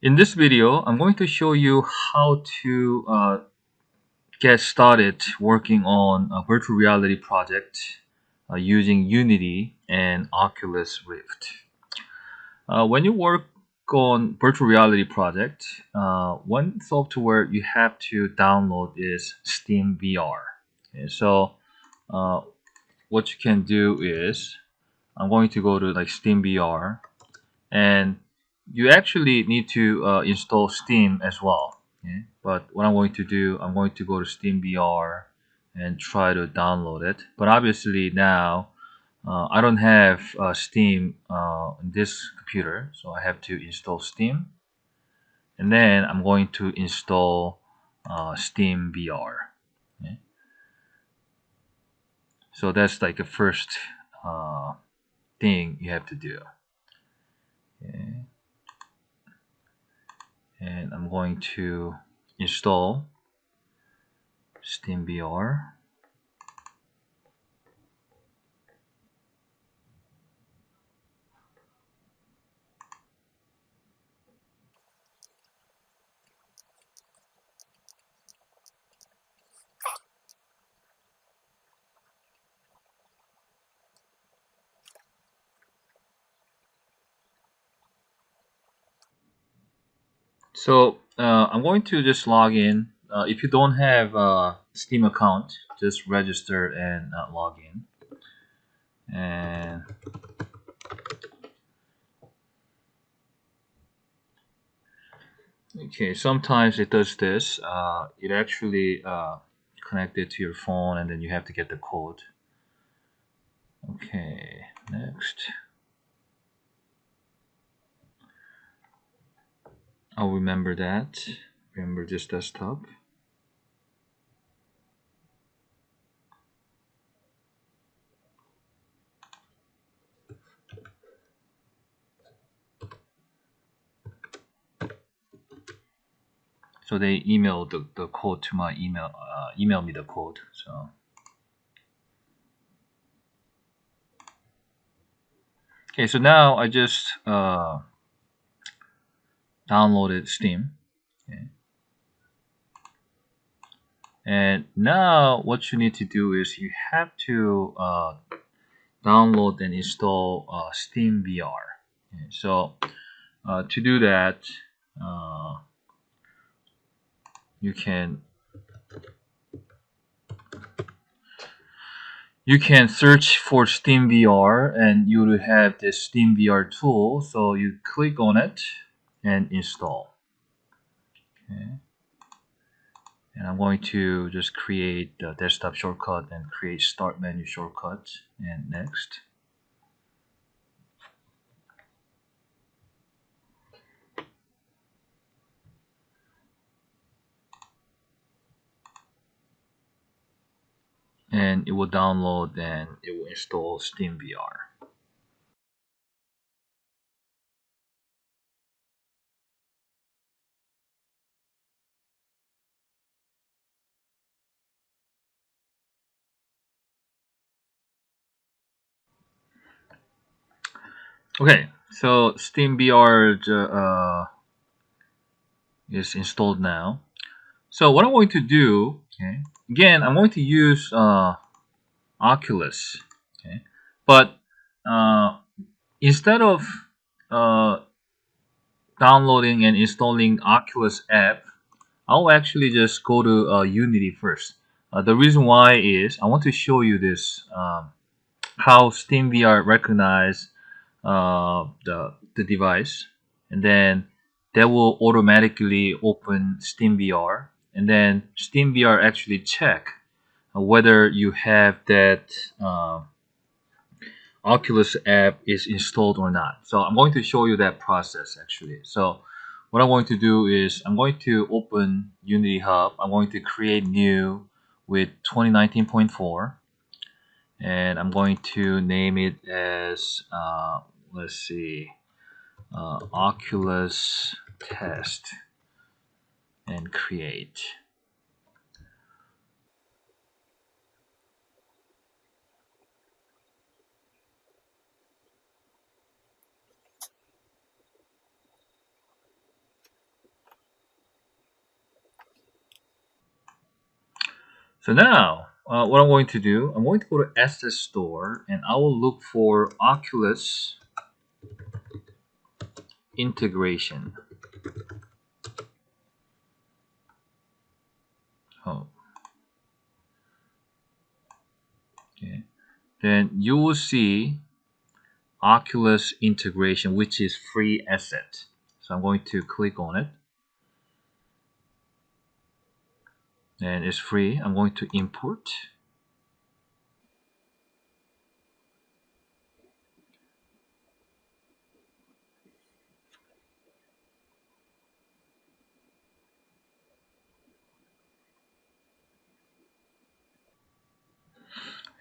In this video, I'm going to show you how to get started working on a virtual reality project using Unity and Oculus Rift. When you work on virtual reality project, one software you have to download is SteamVR. Okay, so uh, what you can do is, I'm going to go to like SteamVR, and you actually need to install Steam as well. Okay? But what I'm going to do, I'm going to go to SteamVR and try to download it. But obviously now I don't have Steam on this computer, so I have to install Steam, and then I'm going to install SteamVR. Okay? So that's like the first uh, thing you have to do. Okay? And I'm going to install SteamVR. So I'm going to just log in. If you don't have a Steam account, just register and log in. And okay, sometimes it does this. It actually connected to your phone, and then you have to get the code. Okay, next. I'll remember that. Remember this desktop. So they emailed the code to my email. Email me the code. So okay, so now I just downloaded Steam. Okay. And now what you need to do is you have to download and install SteamVR. Okay. So to do that, uh, you can search for SteamVR, and you will have this SteamVR tool. So you click on it and install. Okay. And I'm going to just create the desktop shortcut and create start menu shortcut, and next. And it will download and it will install SteamVR. Okay, so SteamVR is installed now. So what I'm going to do, okay, again, I'm going to use Oculus, okay, but uh, instead of uh, downloading and installing Oculus app, I'll actually just go to Unity first. The reason why is I want to show you this how SteamVR recognize the device, and then that will automatically open SteamVR, and then SteamVR actually check whether you have that Oculus app is installed or not. So I'm going to show you that process actually. So what I'm going to do is I'm going to open Unity Hub. I'm going to create new with 2019.4, and I'm going to name it as let's see, Oculus test, and create. So now, what I'm going to do, I'm going to go to Asset Store and I will look for Oculus integration. Oh, okay. Then you will see Oculus integration, which is free asset. So I'm going to click on it, and it's free. I'm going to import,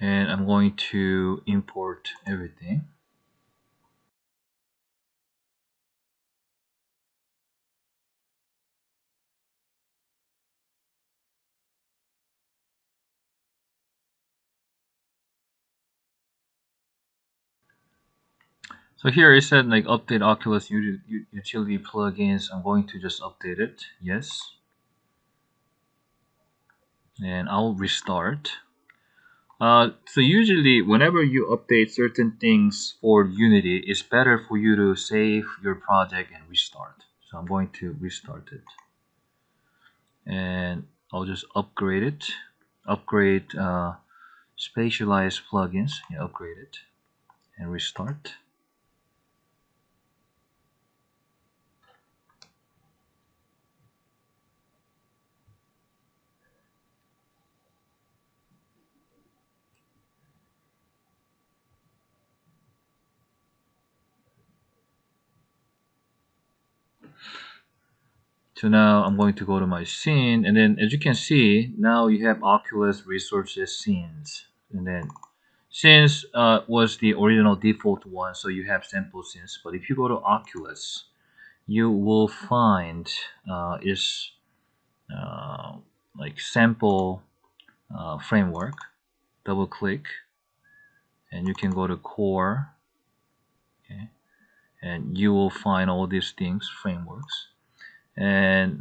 and I'm going to import everything. So here it said like update Oculus utility plugins. I'm going to just update it. Yes. And I'll restart. So usually whenever you update certain things for Unity, it's better for you to save your project and restart. So I'm going to restart it. And I'll just upgrade it. Upgrade spatialized plugins. Yeah, upgrade it. And restart. So now I'm going to go to my scene, and then as you can see, now you have Oculus resources scenes. And then scenes was the original default one, so you have sample scenes. But if you go to Oculus, you will find is like sample framework. Double click, and you can go to core, okay, and you will find all these things frameworks, and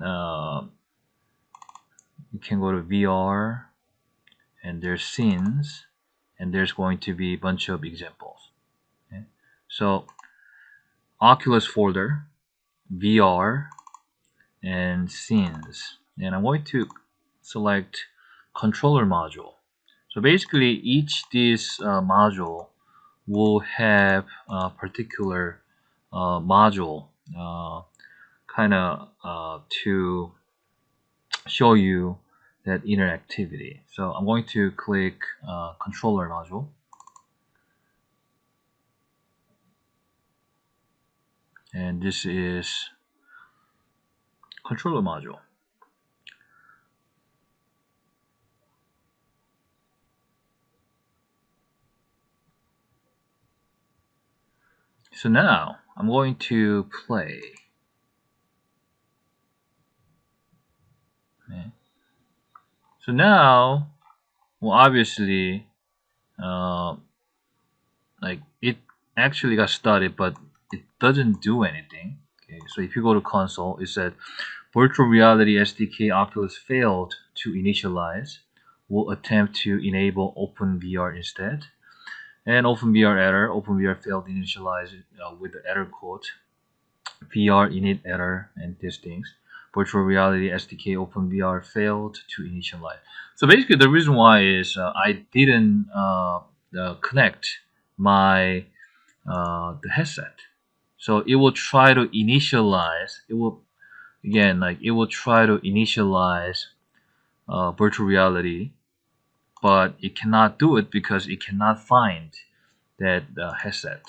you can go to VR, and there's scenes, and there's going to be a bunch of examples. Okay? So Oculus folder, VR, and scenes, and I'm going to select controller module. So basically each this module will have a particular module kind of to show you that interactivity. So I'm going to click controller module, and this is controller module. So now I'm going to play. Okay. So now, well, obviously, uh, like it actually got started, but it doesn't do anything. Okay. So if you go to console, it said virtual reality SDK Oculus failed to initialize. We'll attempt to enable OpenVR instead. And OpenVR error. OpenVR failed to initialize with the error code. VR init error and these things. Virtual reality SDK OpenVR failed to initialize. So basically, the reason why is I didn't connect my the headset. So it will try to initialize. It will again like it will try to initialize virtual reality, but it cannot do it because it cannot find that headset.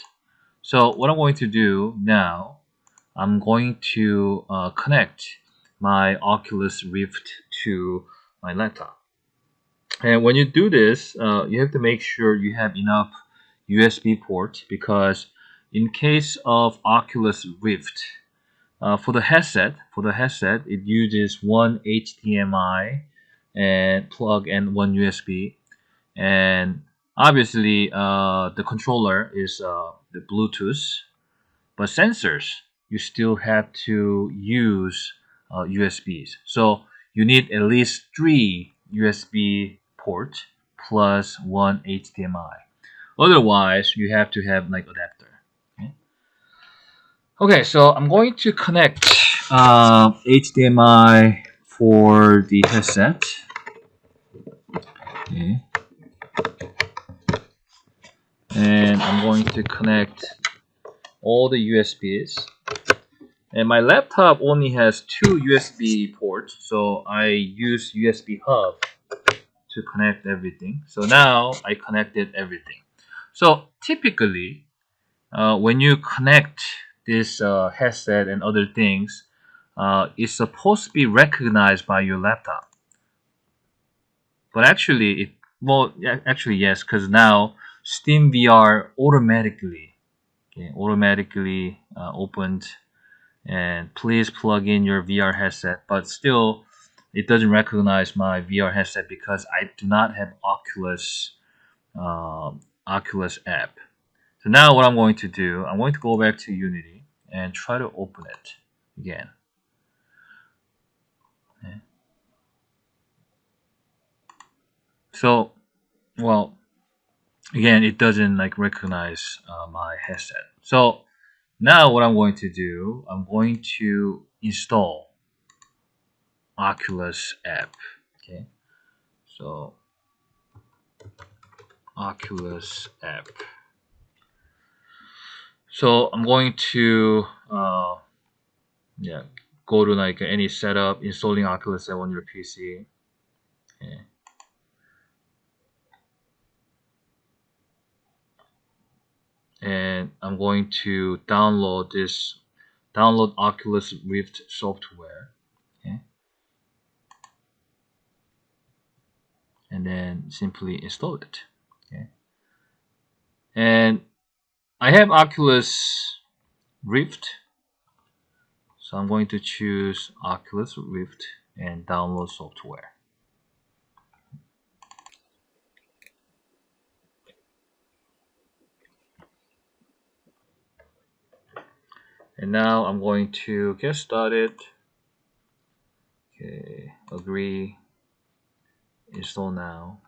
So what I'm going to do now, I'm going to connect my Oculus Rift to my laptop. And when you do this, you have to make sure you have enough USB port because in case of Oculus Rift, for the headset, it uses one HDMI and plug and one USB, and obviously the controller is the Bluetooth, but sensors you still have to use USBs. So you need at least three USB port plus one HDMI. Otherwise, you have to have like adapter. Okay, okay, so I'm going to connect HDMI for the headset. Okay. And I'm going to connect all the USBs. And my laptop only has two USB ports, so I use USB hub to connect everything. So now I connected everything. So typically, when you connect this headset and other things, it's supposed to be recognized by your laptop. But actually, actually yes, because now SteamVR automatically opened, and please plug in your VR headset. But still, it doesn't recognize my VR headset because I do not have Oculus app. So now what I'm going to do, I'm going to go back to Unity and try to open it again. Okay. So, well, again, it doesn't like recognize my headset. So now what I'm going to do, I'm going to install Oculus app. Okay, so Oculus app. So I'm going to yeah, go to like any setup, installing Oculus app on your PC. Okay. And I'm going to download Oculus Rift software. Okay. And then simply install it. Okay. And I have Oculus Rift, so I'm going to choose Oculus Rift and download software. And now I'm going to get started. Okay, agree, install now.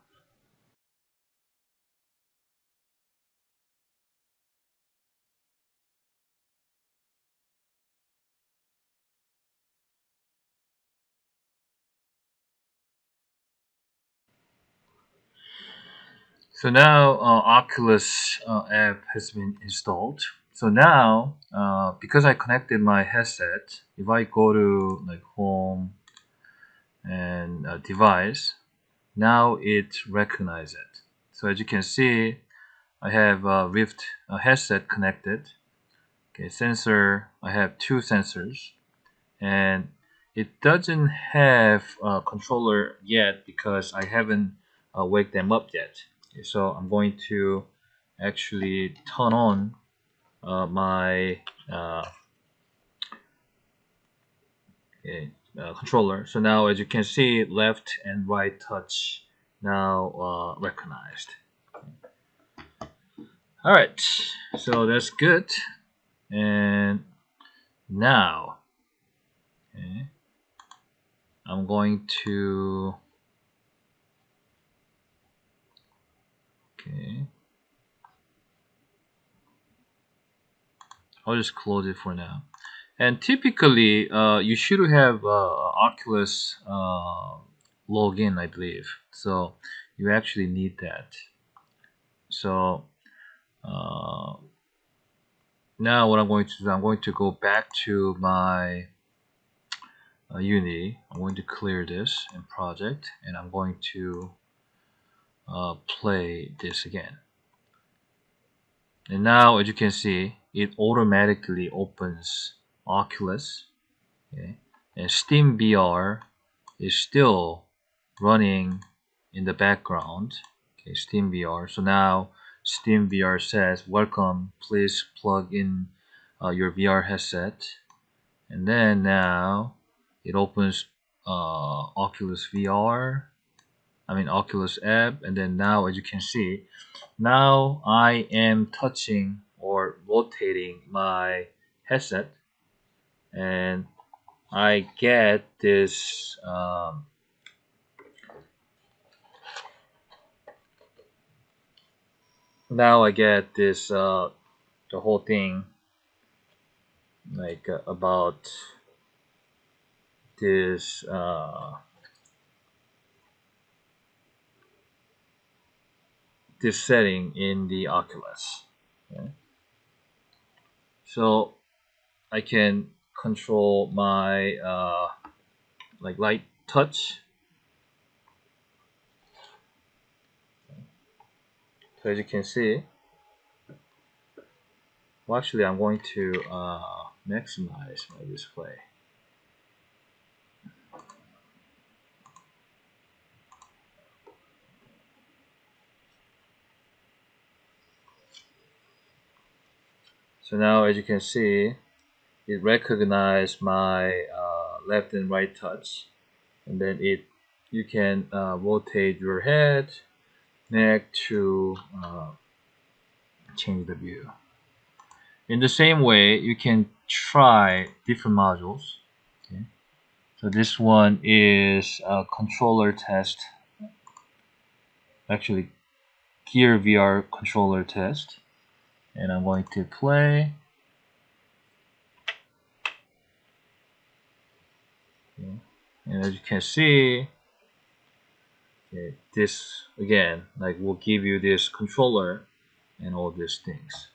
So now Oculus app has been installed. So now, because I connected my headset, if I go to like home and device, now it recognizes it. So as you can see, I have a Rift headset connected. Okay, sensor, I have two sensors, and it doesn't have a controller yet because I haven't wake them up yet. Okay, so I'm going to actually turn on my okay, controller. So now as you can see, left and right touch now recognized. All right, so that's good. And now, okay, I'm going to, okay, I'll just close it for now. And typically, you should have Oculus login, I believe. So you actually need that. So uh, now what I'm going to do, I'm going to go back to my Unity. I'm going to clear this in project, and I'm going to play this again. And now, as you can see, it automatically opens Oculus. Okay? And SteamVR is still running in the background. Okay, SteamVR. So now SteamVR says, "Welcome. Please plug in your VR headset." And then now it opens Oculus VR. I mean Oculus app. And then now, as you can see, now I am touching or rotating my headset, and I get this now I get this the whole thing like about this this setting in the Oculus. Okay. So I can control my like light touch. So as you can see, well, actually I'm going to maximize my display. So now as you can see, it recognized my left and right touch, and then you can rotate your head, neck to change the view. In the same way, you can try different modules. Okay. So this one is a controller test, actually Gear VR controller test, and I'm going to play. Okay. And as you can see, okay, this again like will give you this controller and all these things.